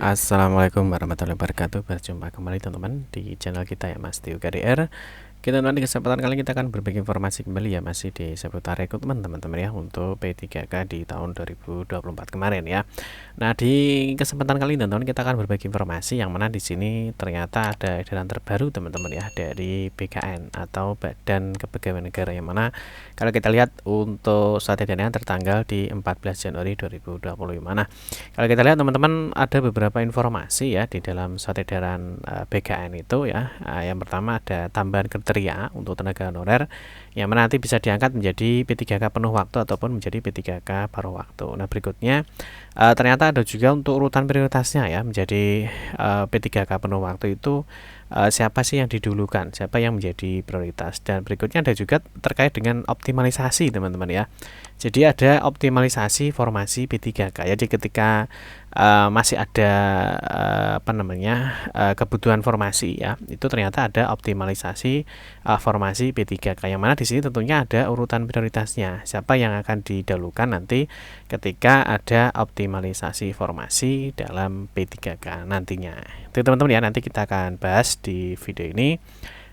Assalamualaikum warahmatullahi wabarakatuh. Berjumpa kembali teman-teman di channel kita ya Mas Tio KDR. Teman-teman, di kesempatan kali kita akan berbagi informasi kembali ya, masih di seputar rekrutmen teman-teman ya, untuk P3K di tahun 2024 kemarin ya. Nah, di kesempatan kali ini teman-teman kita akan berbagi informasi yang mana di sini ternyata ada edaran terbaru teman-teman ya dari BKN atau Badan Kepegawaian Negara, yang mana kalau kita lihat untuk surat edarannya tertanggal di 14 Januari 2025. Nah, kalau kita lihat teman-teman ada beberapa informasi ya di dalam surat edaran BKN itu ya. Yang pertama ada tambahan kriteria untuk tenaga honorer yang mana nanti bisa diangkat menjadi P3K penuh waktu ataupun menjadi P3K paruh waktu. Nah, berikutnya ternyata ada juga untuk urutan prioritasnya ya, menjadi P3K penuh waktu itu siapa sih yang didulukan, siapa yang menjadi prioritas. Dan berikutnya ada juga terkait dengan optimalisasi teman-teman ya. Jadi ada optimalisasi formasi P3K. Jadi ketika masih ada kebutuhan formasi ya, itu ternyata ada optimalisasi formasi P3K, yang mana di sini tentunya ada urutan prioritasnya, siapa yang akan didahulukan nanti ketika ada optimalisasi formasi dalam P3K nantinya. Itu teman-teman ya, nanti kita akan bahas di video ini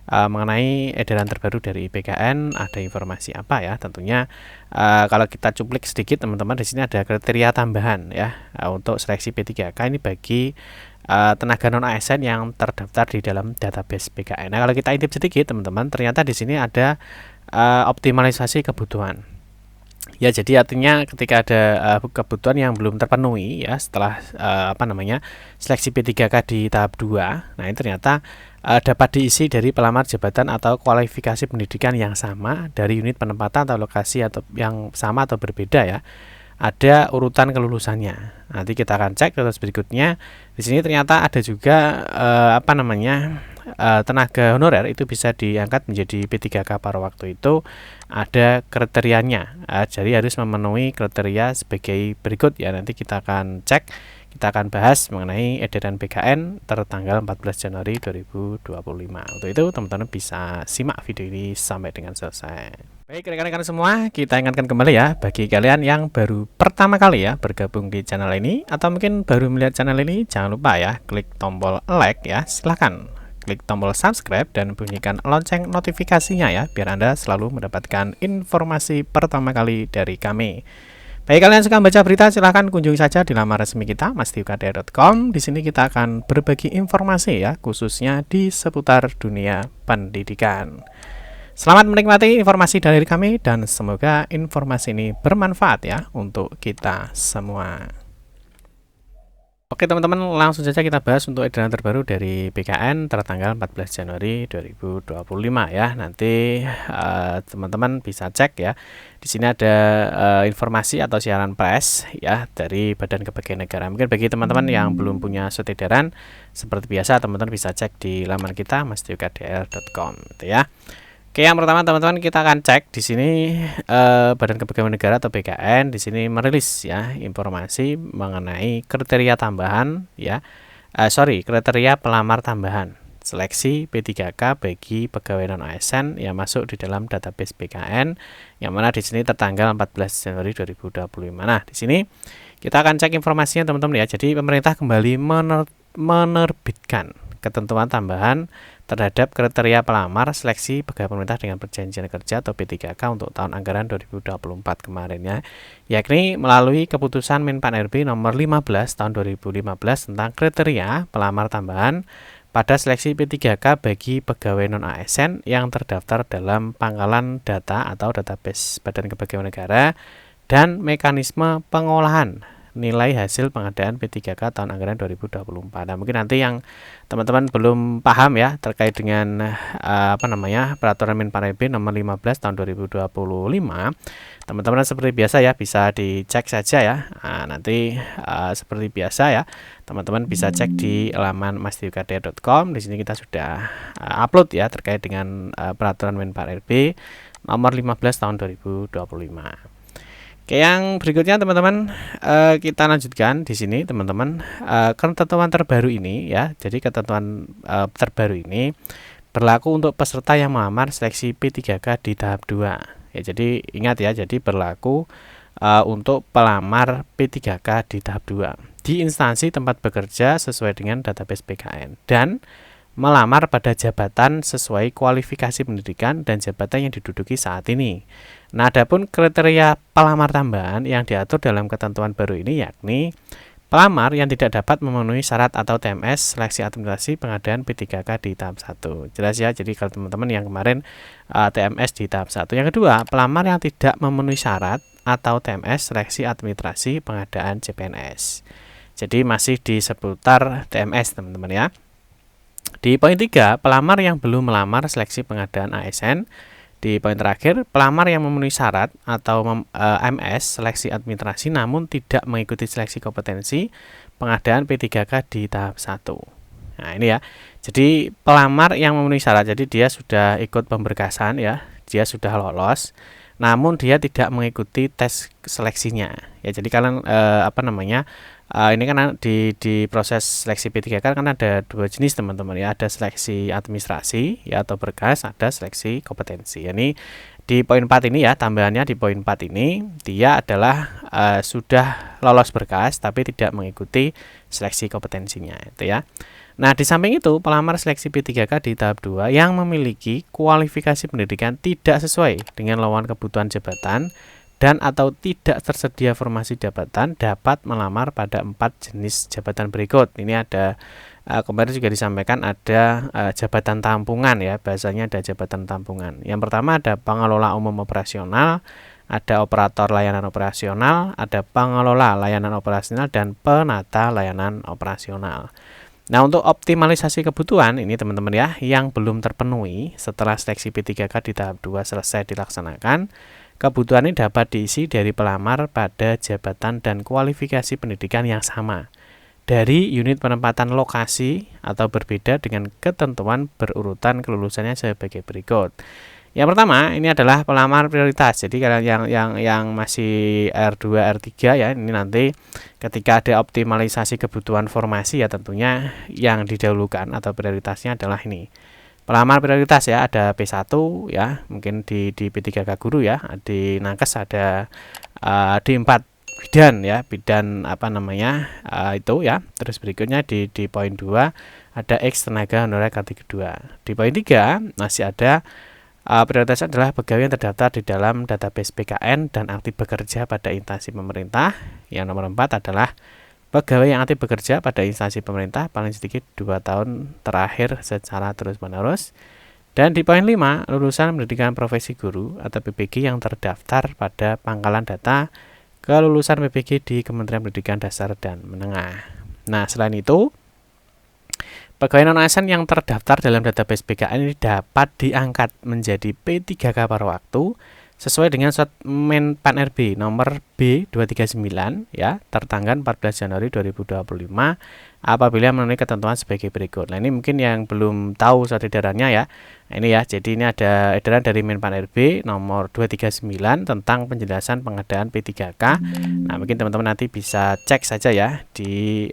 mengenai edaran terbaru dari BKN. Ada informasi apa ya, tentunya kalau kita cuplik sedikit teman-teman, di sini ada kriteria tambahan ya untuk seleksi P3K ini bagi tenaga non ASN yang terdaftar di dalam database BKN. Nah, kalau kita intip sedikit teman-teman, ternyata di sini ada optimalisasi kebutuhan. Ya, jadi artinya ketika ada kebutuhan yang belum terpenuhi ya setelah seleksi P3K di tahap 2. Nah, ini ternyata dapat diisi dari pelamar jabatan atau kualifikasi pendidikan yang sama dari unit penempatan atau lokasi atau yang sama atau berbeda ya. Ada urutan kelulusannya. Nanti kita akan cek terus berikutnya. Di sini ternyata ada juga tenaga honorer itu bisa diangkat menjadi P3K paruh waktu, itu ada kriterianya. Jadi harus memenuhi kriteria sebagai berikut ya. Nanti kita akan cek, kita akan bahas mengenai edaran BKN tertanggal 14 Januari 2025. Untuk itu teman-teman bisa simak video ini sampai dengan selesai. Baik rekan-rekan semua, kita ingatkan kembali ya, bagi kalian yang baru pertama kali ya bergabung di channel ini atau mungkin baru melihat channel ini, jangan lupa ya klik tombol like ya, silahkan klik tombol subscribe dan bunyikan lonceng notifikasinya ya, biar Anda selalu mendapatkan informasi pertama kali dari kami. Bagi kalian yang suka membaca berita, silahkan kunjungi saja di laman resmi kita mastiukdr.com. Di sini kita akan berbagi informasi ya, khususnya di seputar dunia pendidikan. Selamat menikmati informasi dari kami dan semoga informasi ini bermanfaat ya untuk kita semua. Oke teman-teman, langsung saja kita bahas untuk edaran terbaru dari BKN tertanggal 14 Januari 2025 ya. Nanti teman-teman bisa cek ya. Di sini ada informasi atau siaran pers ya dari Badan Kepegawaian Negara. Mungkin bagi teman-teman yang belum punya surat edaran, seperti biasa teman-teman bisa cek di laman kita mastiukdr.com gitu ya. Oke, yang pertama teman-teman kita akan cek di sini Badan Kepegawaian Negara atau BKN di sini merilis ya informasi mengenai kriteria tambahan ya. Kriteria pelamar tambahan seleksi P3K bagi pegawai non ASN yang masuk di dalam database BKN, yang mana di sini tertanggal 14 Januari 2025. Nah, di sini kita akan cek informasinya teman-teman ya. Jadi pemerintah kembali menerbitkan ketentuan tambahan terhadap kriteria pelamar seleksi pegawai pemerintah dengan perjanjian kerja atau P3K untuk tahun anggaran 2024 kemarin ya, yakni melalui keputusan Menpan RB nomor 15 tahun 2015 tentang kriteria pelamar tambahan pada seleksi P3K bagi pegawai non ASN yang terdaftar dalam pangkalan data atau database Badan Kepegawaian Negara dan mekanisme pengolahan nilai hasil pengadaan P3K tahun anggaran 2024. Nah, mungkin nanti yang teman-teman belum paham ya terkait dengan peraturan Menpan RB nomor 15 tahun 2025, teman-teman seperti biasa ya bisa dicek saja ya. Nah, nanti seperti biasa ya teman-teman bisa cek di laman mastiukdr.com. Di sini kita sudah upload ya terkait dengan peraturan Menpan RB nomor 15 tahun 2025. Oke, yang berikutnya teman-teman kita lanjutkan di sini teman-teman, ketentuan terbaru ini ya. Jadi ketentuan terbaru ini berlaku untuk peserta yang melamar seleksi P3K di tahap 2. Ya, jadi ingat ya, jadi berlaku untuk pelamar P3K di tahap 2 di instansi tempat bekerja sesuai dengan database PKN dan melamar pada jabatan sesuai kualifikasi pendidikan dan jabatan yang diduduki saat ini. Nah, adapun kriteria pelamar tambahan yang diatur dalam ketentuan baru ini yakni pelamar yang tidak dapat memenuhi syarat atau TMS seleksi administrasi pengadaan P3K di tahap 1. Jelas ya, jadi kalau teman-teman yang kemarin TMS di tahap 1. Yang kedua, pelamar yang tidak memenuhi syarat atau TMS seleksi administrasi pengadaan CPNS. Jadi masih di seputar TMS teman-teman ya. Di poin 3, pelamar yang belum melamar seleksi pengadaan ASN. Di poin terakhir, pelamar yang memenuhi syarat atau MS seleksi administrasi namun tidak mengikuti seleksi kompetensi pengadaan P3K di tahap 1. Nah, ini ya. Jadi pelamar yang memenuhi syarat, jadi dia sudah ikut pemberkasan ya, dia sudah lolos, namun dia tidak mengikuti tes seleksinya. Ya, jadi kalian ini kan di proses seleksi P3K kan ada dua jenis teman-teman ya, ada seleksi administrasi ya atau berkas, ada seleksi kompetensi. Ini di poin 4 ini ya, tambahannya di poin 4 ini dia adalah sudah lolos berkas tapi tidak mengikuti seleksi kompetensinya itu ya. Nah, di samping itu pelamar seleksi P3K di tahap 2 yang memiliki kualifikasi pendidikan tidak sesuai dengan lowongan kebutuhan jabatan dan atau tidak tersedia formasi jabatan dapat melamar pada 4 jenis jabatan berikut. Ini ada kemarin juga disampaikan ada jabatan tampungan ya, bahasanya ada jabatan tampungan. Yang pertama ada pengelola umum operasional, ada operator layanan operasional, ada pengelola layanan operasional dan penata layanan operasional. Nah, untuk optimalisasi kebutuhan ini teman-teman ya, yang belum terpenuhi setelah seleksi P3K di tahap 2 selesai dilaksanakan, kebutuhan ini dapat diisi dari pelamar pada jabatan dan kualifikasi pendidikan yang sama dari unit penempatan lokasi atau berbeda dengan ketentuan berurutan kelulusannya sebagai berikut. Yang pertama ini adalah pelamar prioritas. Jadi kalian yang masih R2, R3 ya, ini nanti ketika ada optimalisasi kebutuhan formasi ya tentunya yang didahulukan atau prioritasnya adalah ini. Pelamar prioritas ya, ada P1 ya, mungkin di P3K guru ya, di Nakes ada D4 bidan ya, bidan itu ya. Terus berikutnya di poin 2 ada X tenaga honorer kategori 2. Di poin 3 masih ada prioritas adalah pegawai yang terdaftar di dalam database PKN dan aktif bekerja pada instansi pemerintah. Yang nomor 4 adalah pegawai yang aktif bekerja pada instansi pemerintah paling sedikit 2 tahun terakhir secara terus-menerus. Dan di poin 5, lulusan pendidikan profesi guru atau PPG yang terdaftar pada pangkalan data kelulusan PPG di Kementerian Pendidikan Dasar dan Menengah. Nah, selain itu, pegawai non-ASN yang terdaftar dalam database PKN ini dapat diangkat menjadi P3K paruh waktu sesuai dengan surat Menpan RB nomor B239 ya, tertanggal 14 Januari 2025 apabila memenuhi ketentuan sebagai berikut. Nah, ini mungkin yang belum tahu surat edarannya ya. Nah, ini ya, jadi ini ada edaran dari Menpan RB nomor 239 tentang penjelasan pengadaan P3K. Nah, mungkin teman-teman nanti bisa cek saja ya di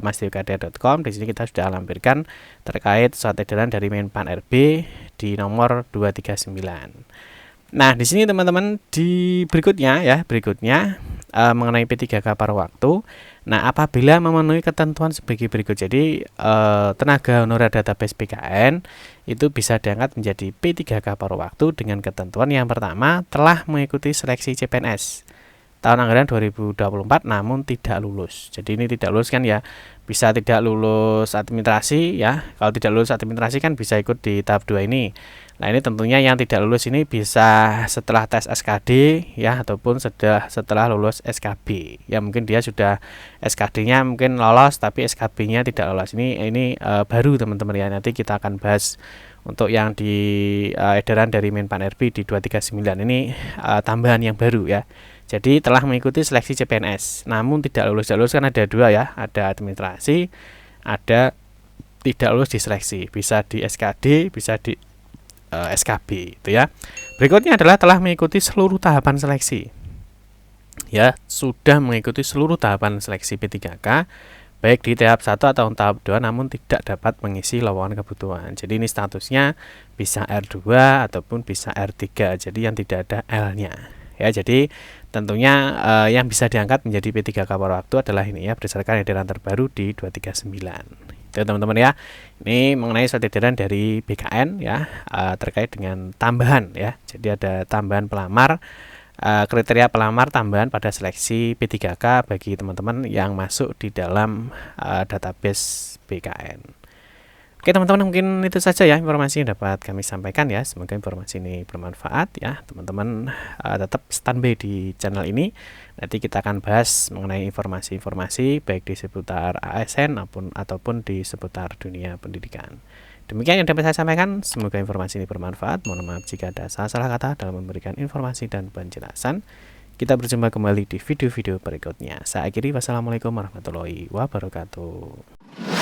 masdewkadea.com. Di sini kita sudah lampirkan terkait surat edaran dari Menpan RB di nomor 239. Nah, di sini teman-teman di berikutnya mengenai P3K paruh waktu. Nah, apabila memenuhi ketentuan sebagai berikut. Jadi tenaga honorer database PKN itu bisa diangkat menjadi P3K paruh waktu dengan ketentuan yang pertama telah mengikuti seleksi CPNS tahun anggaran 2024 namun tidak lulus. Jadi ini tidak lulus kan ya, bisa tidak lulus administrasi ya. Kalau tidak lulus administrasi kan bisa ikut di tahap 2 ini. Nah, ini tentunya yang tidak lulus ini bisa setelah tes SKD ya ataupun setelah lulus SKB. Ya mungkin dia sudah SKD-nya mungkin lolos tapi SKB-nya tidak lolos. Ini baru teman-teman ya. Nanti kita akan bahas untuk yang di edaran dari Menpan RB di 239 ini tambahan yang baru ya. Jadi telah mengikuti seleksi CPNS namun tidak lulus. Tidak lulus kan ada dua ya, ada administrasi, ada tidak lulus di seleksi. Bisa di SKD, bisa di SKB itu ya. Berikutnya adalah telah mengikuti seluruh tahapan seleksi. Ya, sudah mengikuti seluruh tahapan seleksi P3K baik di tahap 1 atau tahap 2 namun tidak dapat mengisi lowongan kebutuhan. Jadi ini statusnya bisa R2 ataupun bisa R3. Jadi yang tidak ada L-nya ya. Jadi tentunya yang bisa diangkat menjadi P3K paruh waktu adalah ini ya, berdasarkan edaran terbaru di 239. Itu teman-teman ya. Ini mengenai surat edaran dari BKN ya, terkait dengan tambahan ya. Jadi ada tambahan pelamar, kriteria pelamar tambahan pada seleksi P3K bagi teman-teman yang masuk di dalam database BKN. Oke teman-teman, mungkin itu saja ya informasi yang dapat kami sampaikan ya. Semoga informasi ini bermanfaat ya. Teman-teman tetap standby di channel ini. Nanti kita akan bahas mengenai informasi-informasi baik di seputar ASN ataupun di seputar dunia pendidikan. Demikian yang dapat saya sampaikan. Semoga informasi ini bermanfaat. Mohon maaf jika ada salah-salah kata dalam memberikan informasi dan penjelasan. Kita berjumpa kembali di video-video berikutnya. Saya akhiri, wassalamualaikum warahmatullahi wabarakatuh.